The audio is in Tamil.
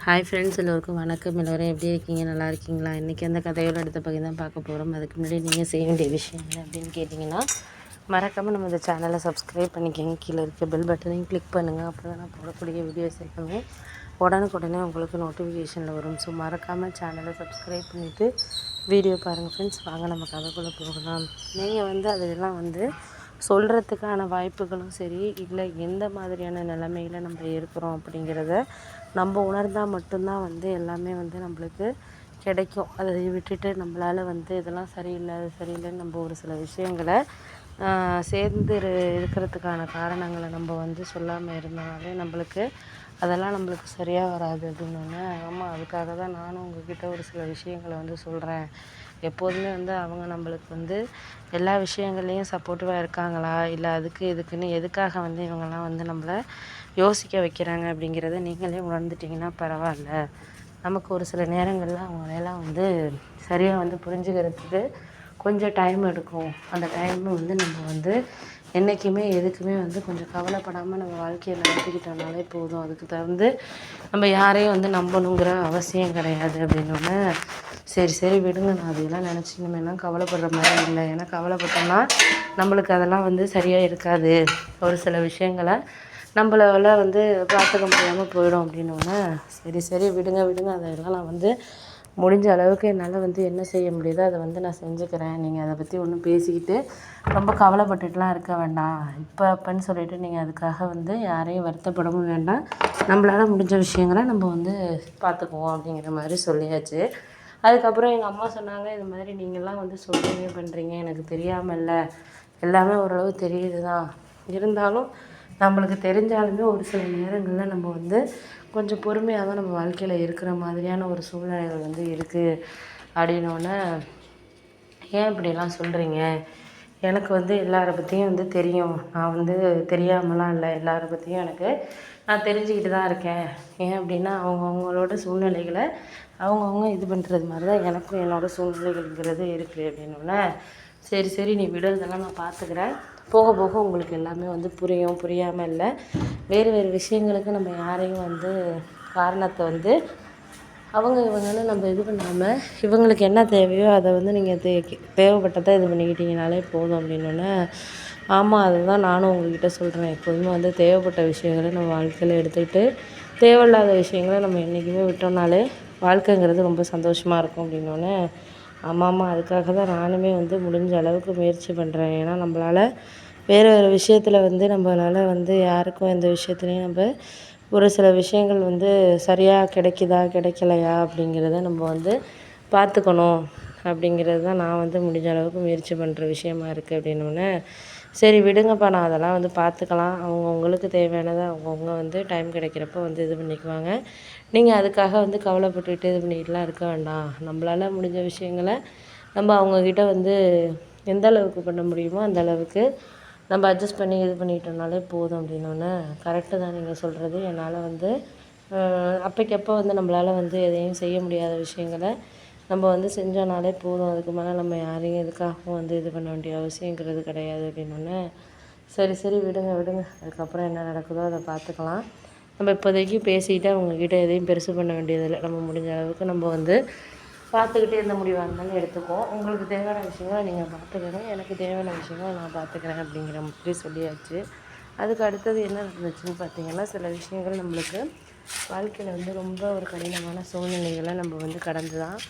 ஹாய் ஃப்ரெண்ட்ஸ், எல்லோருக்கும் வணக்கம். எல்லோரும் எப்படி இருக்கீங்க? நல்லா இருக்கீங்களா? இன்றைக்கி அந்த கதையோட அடுத்த பகுதி தான் பார்க்க போகிறோம். அதுக்கு முன்னாடி நீங்கள் செய்ய வேண்டிய விஷயம் என்ன அப்படின்னு கேட்டிங்கன்னா, மறக்காமல் நம்ம இந்த சேனலை சப்ஸ்கிரைப் பண்ணிக்கோங்க. கீழே இருக்க பெல் பட்டனையும் கிளிக் பண்ணுங்கள். அப்போ தான் நான் போடக்கூடிய வீடியோஸ் எல்லாமே உடனுக்குடனே உங்களுக்கு நோட்டிஃபிகேஷனில் வரும். ஸோ மறக்காமல் சேனலை சப்ஸ்கிரைப் பண்ணிவிட்டு வீடியோ பாருங்கள் ஃப்ரெண்ட்ஸ். வாங்க நம்ம கதைக்குள்ளே போகலாம். நீங்கள் அதெல்லாம் சொல்கிறதுக்கான வாய்ப்புகளும் சரி, இல்லை எந்த மாதிரியான நிலைமையில் நம்ம இருக்கிறோம் அப்படிங்கிறத நம்ம உணர்ந்தால் மட்டும்தான் எல்லாமே நம்மளுக்கு கிடைக்கும். அதை விட்டுட்டு நம்மளால் இதெல்லாம் சரியில்லை அது சரியில்லைன்னு நம்ம ஒரு சில விஷயங்களை சேர்ந்து இருக்கிறதுக்கான காரணங்களை நம்ம சொல்லாமல் இருந்தாலே நம்மளுக்கு சரியாக வராது அப்படின்னோடனே, ஆமாம் அதுக்காக தான் நானும் உங்ககிட்ட ஒரு சில விஷயங்களை சொல்கிறேன். எப்போதுமே அவங்க நம்மளுக்கு எல்லா விஷயங்கள்லேயும் சப்போர்ட்டிவாக இருக்காங்களா, இல்லை அதுக்கு இதுக்குன்னு எதுக்காக இவங்கெல்லாம் நம்மளை யோசிக்க வைக்கிறாங்க அப்படிங்கிறத நீங்களே உணர்ந்துட்டிங்கன்னா பரவாயில்ல. நமக்கு ஒரு சில நேரங்களில் அவங்களெல்லாம் சரியாக புரிஞ்சுக்கிறதுக்கு கொஞ்சம் டைம் எடுக்கும். அந்த டைமை நம்ம என்றைக்குமே எதுக்குமே கொஞ்சம் கவலைப்படாமல் நம்ம வாழ்க்கையை நடத்திக்கிட்டோம்னாலே போதும். அதுக்கு தகுந்து நம்ம யாரையும் நம்பணுங்கிற அவசியம் கிடையாது அப்படின்னோடனே, சரி விடுங்க, நான் அதையெல்லாம் நினச்சி இனிமேலாம் கவலைப்படுற மாதிரி இல்லை. ஏன்னா கவலைப்பட்டோம்னா நம்மளுக்கு அதெல்லாம் சரியாக இருக்காது. ஒரு சில விஷயங்களை நம்மளால் பார்த்துக்க முடியாமல் போயிடும் அப்படின்னோடனே, சரி விடுங்க, அதெல்லாம் நான் முடிஞ்ச அளவுக்கு என்னால் என்ன செய்ய முடியுதோ அதை நான் செஞ்சுக்கிறேன். நீங்கள் அதை பற்றி ஒன்றும் பேசிக்கிட்டு ரொம்ப கவலைப்பட்டுட்டுலாம் இருக்க வேண்டாம். அப்போன்னு சொல்லிவிட்டு நீங்கள் அதுக்காக யாரையும் வருத்தப்படவும் வேண்டாம். நம்மளால் முடிஞ்ச விஷயங்களை நம்ம பார்த்துக்குவோம் அப்படிங்கிற மாதிரி சொல்லியாச்சு. அதுக்கப்புறம் எங்கள் அம்மா சொன்னாங்க, இது மாதிரி நீங்கள்லாம் சொல்கிறீங்க பண்ணுறீங்க, எனக்கு தெரியாமல் இல்லை, எல்லாமே ஓரளவு தெரியுது தான். இருந்தாலும் நம்மளுக்கு தெரிஞ்சாலுமே ஒரு சில நேரங்களில் நம்ம கொஞ்சம் பொறுமையாக தான் நம்ம வாழ்க்கையில் இருக்கிற மாதிரியான ஒரு சூழ்நிலைகள் இருக்குது அப்படின்னோடனே, ஏன் இப்படிலாம் சொல்கிறீங்க? எனக்கு எல்லாரை பற்றியும் தெரியும். நான் தெரியாமலாம் இல்லை, எல்லாரை பற்றியும் நான் தெரிஞ்சுக்கிட்டு தான் இருக்கேன். ஏன் அப்படின்னா அவங்கவுங்களோட சூழ்நிலைகளை அவங்கவுங்க இது பண்ணுறது மாதிரி தான் எனக்கும் என்னோடய சூழ்நிலைகள்ங்கிறது இருக்குது அப்படின்னோடனே, சரி நீ விடு, இதெல்லாம் நான் பார்த்துக்கிறேன். போக போக உங்களுக்கு எல்லாமே புரியும். புரியாமல் இல்லை, வேறு விஷயங்களுக்கு நம்ம யாரையும் காரணத்தை இவங்கன்னு நம்ம இது பண்ணாமல், இவங்களுக்கு என்ன தேவையோ அதை நீங்கள் தேவைப்பட்டதை இது பண்ணிக்கிட்டீங்கனாலே போதும் அப்படின்னோடனே, ஆமாம் அதுதான் நானும் உங்கள்கிட்ட சொல்கிறேன். எப்போதுமே தேவைப்பட்ட விஷயங்களை நம்ம வாழ்க்கையில் எடுத்துக்கிட்டு தேவையில்லாத விஷயங்களை நம்ம என்றைக்குமே விட்டோம்னாலே வாழ்க்கைங்கிறது ரொம்ப சந்தோஷமாக இருக்கும் அப்படின்னோடனே, ஆமாம் அதுக்காக தான் நானுமே முடிஞ்ச அளவுக்கு முயற்சி பண்ணுறேன். ஏன்னா நம்மளால் வேறு விஷயத்தில் நம்மளால் யாருக்கும் எந்த விஷயத்துலையும் நம்ம ஒரு சில விஷயங்கள் சரியாக கிடைக்குதா கிடைக்கலையா அப்படிங்கிறத நம்ம பார்த்துக்கணும். அப்படிங்கிறது தான் நான் முடிஞ்ச அளவுக்கு முயற்சி பண்ணுற விஷயமா இருக்குது அப்படின்னோடனே, சரி விடுங்கப்பா, நான் அதெல்லாம் பார்த்துக்கலாம். அவங்கவுங்களுக்கு தேவையானதை அவங்கவுங்க டைம் கிடைக்கிறப்ப இது பண்ணிக்குவாங்க. நீங்கள் அதுக்காக கவலைப்பட்டுக்கிட்டு இது பண்ணிக்கிட்டுலாம் இருக்க வேண்டாம். நம்மளால் முடிஞ்ச விஷயங்களை நம்ம அவங்கக்கிட்ட எந்த அளவுக்கு பண்ண முடியுமோ அந்த அளவுக்கு நம்ம அட்ஜஸ்ட் பண்ணி இது பண்ணிக்கிட்டோம்னாலே போதும் அப்படின்னோடனே, கரெக்டு தான் நீங்கள் சொல்கிறது. என்னால் அப்போக்கப்போ நம்மளால் எதையும் செய்ய முடியாத விஷயங்களை நம்ம செஞ்சோம்னாலே போதும். அதுக்கு மேலே நம்ம யாரையும் எதுக்காகவும் இது பண்ண வேண்டிய அவசியங்கிறது கிடையாது அப்படின்னோடனே, சரி விடுங்க. அதுக்கப்புறம் என்ன நடக்குதோ அதை பார்த்துக்கலாம். நம்ம இப்போதைக்கு பேசிக்கிட்டு அவங்கக்கிட்ட எதையும் பெருசு பண்ண வேண்டியதில்லை. நம்ம முடிஞ்ச அளவுக்கு நம்ம பார்த்துக்கிட்டு எந்த முடிவாக இருந்தாலும் எடுத்துக்குவோம். உங்களுக்கு தேவையான விஷயங்களை நீங்கள் பார்த்துக்கங்க, எனக்கு தேவையான விஷயங்களை நான் பார்த்துக்கிறேன் அப்படிங்கிற மாதிரி சொல்லியாச்சு. அதுக்கு அடுத்தது என்ன நடந்துச்சுன்னு பார்த்தீங்கன்னா, சில விஷயங்கள் நம்மளுக்கு வாழ்க்கையில் ரொம்ப ஒரு கடினமான சூழ்நிலைகளை நம்ம கடந்து தான்